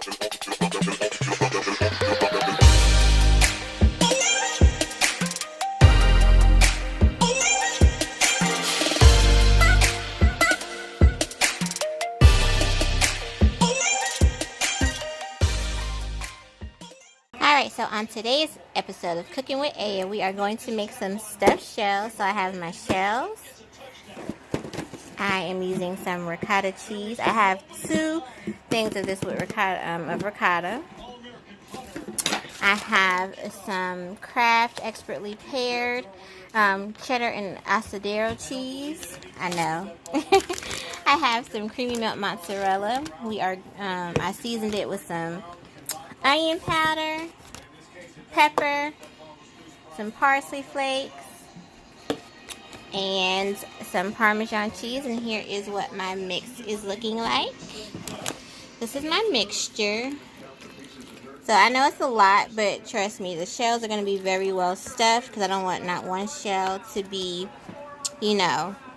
Alright, so on today's episode of Cooking with Aya, we are going to make some stuffed shells. So I have my shells. I am using some ricotta cheese. I have 2 things of this with ricotta. I have some Kraft expertly pared cheddar and asadero cheese. I know. I have some creamy milk mozzarella. I seasoned it with some onion powder, pepper, some parsley flakes, and some parmesan cheese. And here is what my mix is looking like. This is my mixture. So I know it's a lot, but trust me, the shells are going to be very well stuffed because I don't want not one shell to be,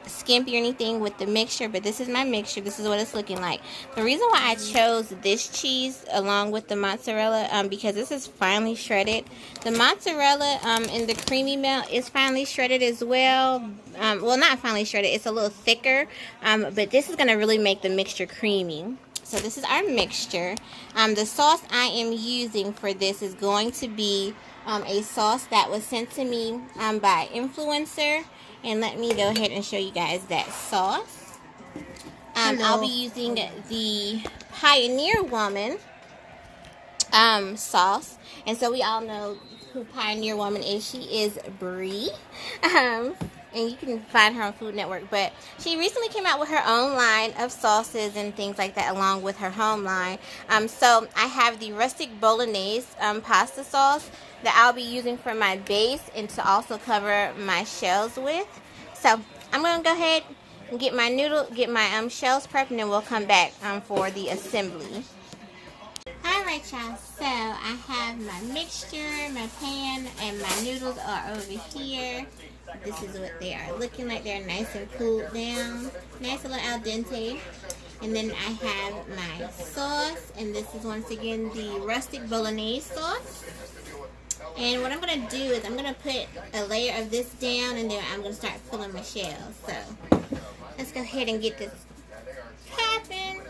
skimpy or anything with the mixture. But this is my mixture. This is what it's looking like. The reason why I chose this cheese along with the mozzarella, because this is finely shredded. The mozzarella in the creamy milk is finely shredded as well. Well, not finely shredded. It's a little thicker. But this is going to really make the mixture creamy. So this is our mixture. The sauce I am using for this is going to be a sauce that was sent to me by Influencer. And let me go ahead and show you guys that sauce. I'll be using the Pioneer Woman sauce. And so we all know who Pioneer Woman is. She is Brie. And you can find her on Food Network. But she recently came out with her own line of sauces and things like that along with her home line. So I have the rustic bolognese pasta sauce that I'll be using for my base and to also cover my shells with. So I'm going to go ahead and get my shells prepped, and then we'll come back for the assembly. Alright y'all, so I have my mixture, my pan, and my noodles are over here. This is what they are looking like. They're nice and cooled down. Nice little al dente. And then I have my sauce. And this is once again the rustic bolognese sauce. And what I'm going to do is I'm going to put a layer of this down. And then I'm going to start filling my shells. So let's go ahead and get this popping.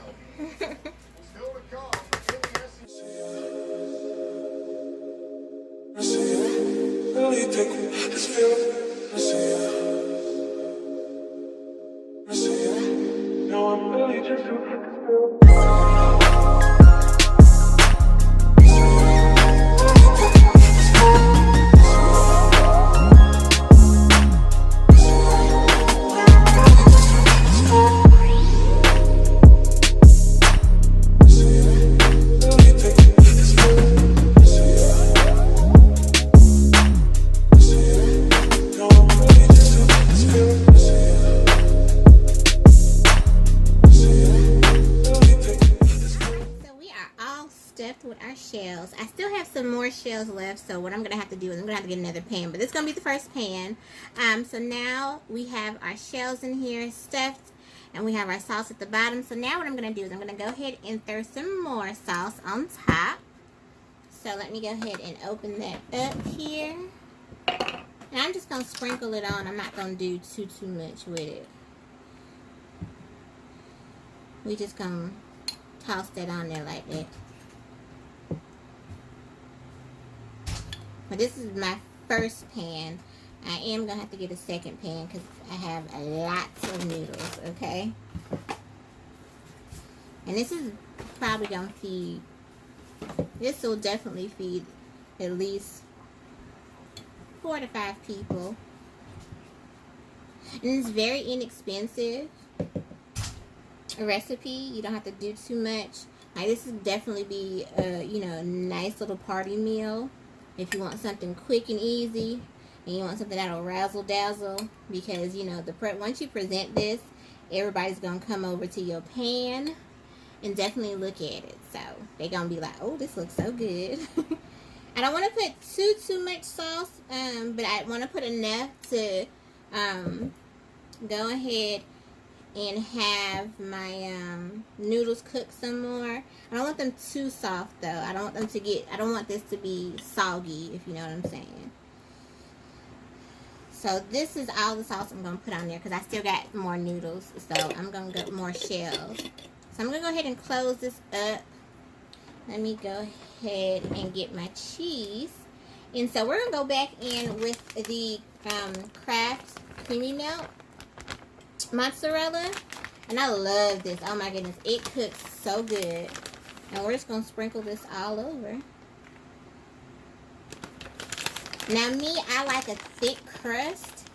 With our shells. I still have some more shells left, so what I'm gonna have to do is I'm gonna have to get another pan, but this is gonna be the first pan. So now we have our shells in here stuffed, and we have our sauce at the bottom. So now what I'm gonna do is I'm gonna go ahead and throw some more sauce on top. So let me go ahead and open that up here, and I'm just gonna sprinkle it on. I'm not gonna do too much with it. We just gonna toss that on there like that. But this is my first pan. I am going to have to get a second pan because I have lots of noodles, okay? And this is probably going to feed, this will definitely feed at least 4 to 5 people. And it's very inexpensive recipe. You don't have to do too much. Like, this would definitely be a nice little party meal. If you want something quick and easy, and you want something that'll razzle dazzle, because once you present this, everybody's gonna come over to your pan and definitely look at it. So they're gonna be like, "Oh, this looks so good." I don't want to put too much sauce, but I want to put enough to go ahead and have my noodles cook some more. I don't want them too soft though. I don't want this to be soggy, if you know what I'm saying. So this is all the sauce I'm going to put on there because I still got more noodles. So I'm going to get more shells. So I'm going to go ahead and close this up. Let me go ahead and get my cheese. And so we're going to go back in with the Kraft Creamy Melt mozzarella. And I love this. Oh my goodness. It cooks so good. And we're just going to sprinkle this all over. Now me, I like a thick crust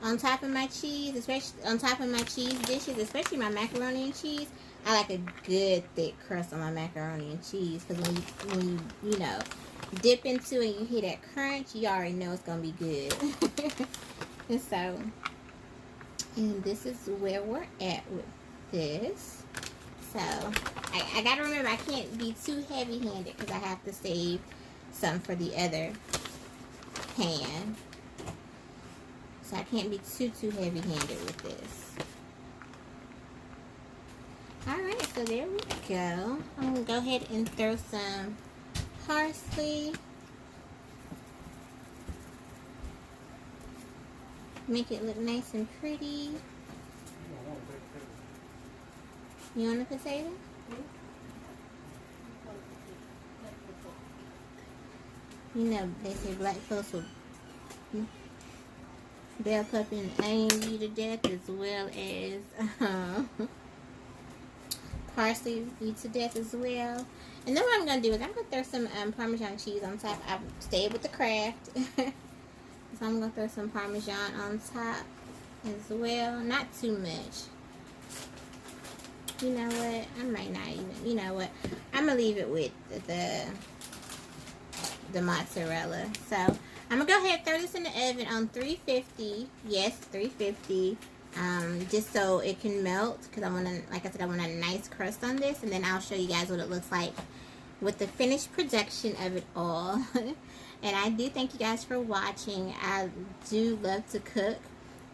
on top of my cheese, especially on top of my cheese dishes, especially my macaroni and cheese. I like a good thick crust on my macaroni and cheese because when you know, dip into it and you hear that crunch, you already know it's going to be good. And so, and this is where we're at with this. So, I gotta remember I can't be too heavy-handed because I have to save some for the other pan. So, I can't be too heavy-handed with this. Alright, so there we go. I'm gonna go ahead and throw some parsley. Make it look nice and pretty. You want a potato? You know, they say black folks will bell pepper and onion you to death, as well as parsley you to death as well. And then what I'm going to do is I'm going to throw some Parmesan cheese on top. I've stayed with the Kraft. So I'm going to throw some Parmesan on top as well. Not too much. You know what? I might not even. You know what? I'm going to leave it with the mozzarella. So I'm going to go ahead and throw this in the oven on 350. Yes, 350. Just so it can melt. Because I want to, like I said, I want a nice crust on this. And then I'll show you guys what it looks like with the finished production of it all. And I do thank you guys for watching. I do love to cook.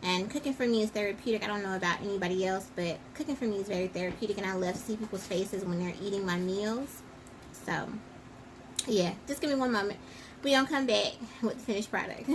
And cooking for me is therapeutic. I don't know about anybody else, but cooking for me is very therapeutic. And I love to see people's faces when they're eating my meals. So, yeah. Just give me one moment. We're going to come back with the finished product.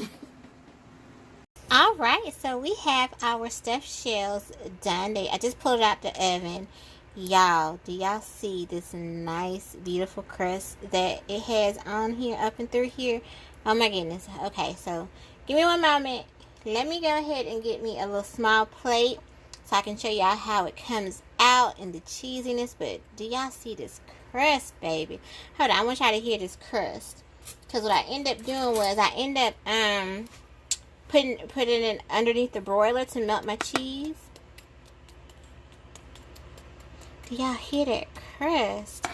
Alright, so we have our stuffed shells done. I just pulled it out the oven. Y'all, do y'all see this nice, beautiful crust that it has on here, up and through here? Oh my goodness. Okay, so give me one moment. Let me go ahead and get me a little small plate so I can show y'all how it comes out and the cheesiness. But do y'all see this crust, baby? Hold on, I want y'all to hear this crust. Because what I end up doing was I end up putting it underneath the broiler to melt my cheese. Do y'all hear that crust?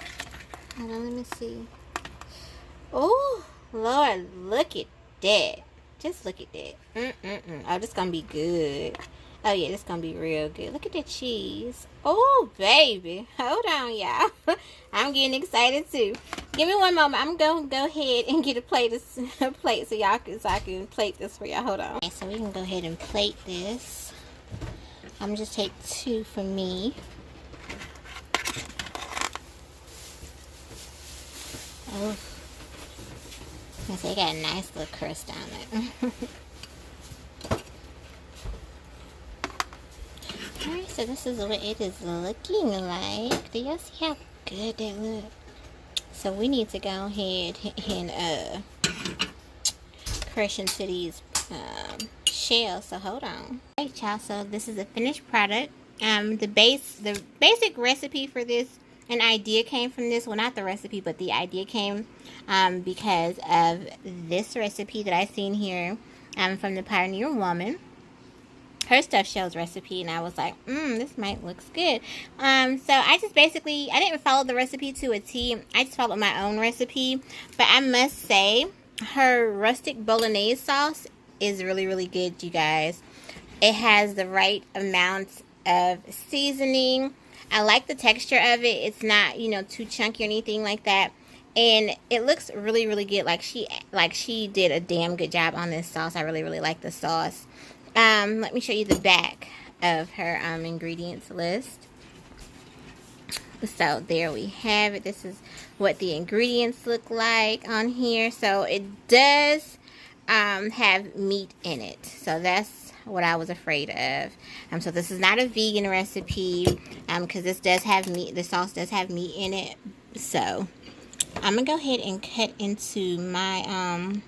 Hold on, let me see. Oh, Lord, look at that. Just look at that. Oh, this gonna be good. Oh, yeah, this gonna be real good. Look at the cheese. Oh, baby. Hold on, y'all. I'm getting excited, too. Give me one moment. I'm gonna go ahead and get a plate so I can plate this for y'all. Hold on. Okay, so we can go ahead and plate this. I'm gonna just take 2 for me. Oh, they got a nice little crust on it. Alright, so this is what it is looking like. Do y'all see how good that looks? So we need to go ahead and crush into these shells. So hold on. Alright, y'all. So this is a finished product. The basic recipe for this. An idea came from this. Well, not the recipe, but the idea came because of this recipe that I seen here from the Pioneer Woman. Her stuffed shells recipe, and I was like, this might looks good. So I just basically, I didn't follow the recipe to a T. I just followed my own recipe. But I must say, her rustic bolognese sauce is really, really good, you guys. It has the right amount of seasoning. I like the texture of it. It's not, you know, too chunky or anything like that. And it looks really, really good. Like she did a damn good job on this sauce. I really, really like the sauce. Let me show you the back of her ingredients list. So there we have it. This is what the ingredients look like on here. So it does have meat in it. So that's what I was afraid of. So this is not a vegan recipe because this does have meat. The sauce does have meat in it. So I'm gonna go ahead and cut into my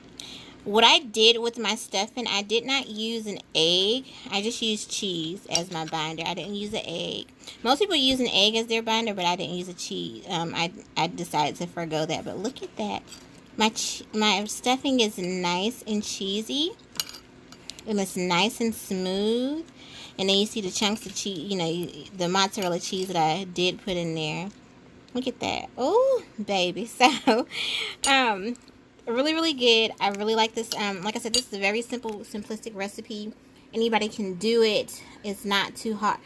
what I did with my stuffing. I did not use an egg. I just used cheese as my binder. I didn't use an egg. Most people use an egg as their binder, but I didn't use a cheese. I decided to forgo that. But look at that. My stuffing is nice and cheesy. And it's nice and smooth. And then you see the chunks of cheese, you know, the mozzarella cheese that I did put in there. Look at that. Oh, baby. So, really, really good. I really like this. Like I said, this is a very simple, simplistic recipe. Anybody can do it. It's not too hard.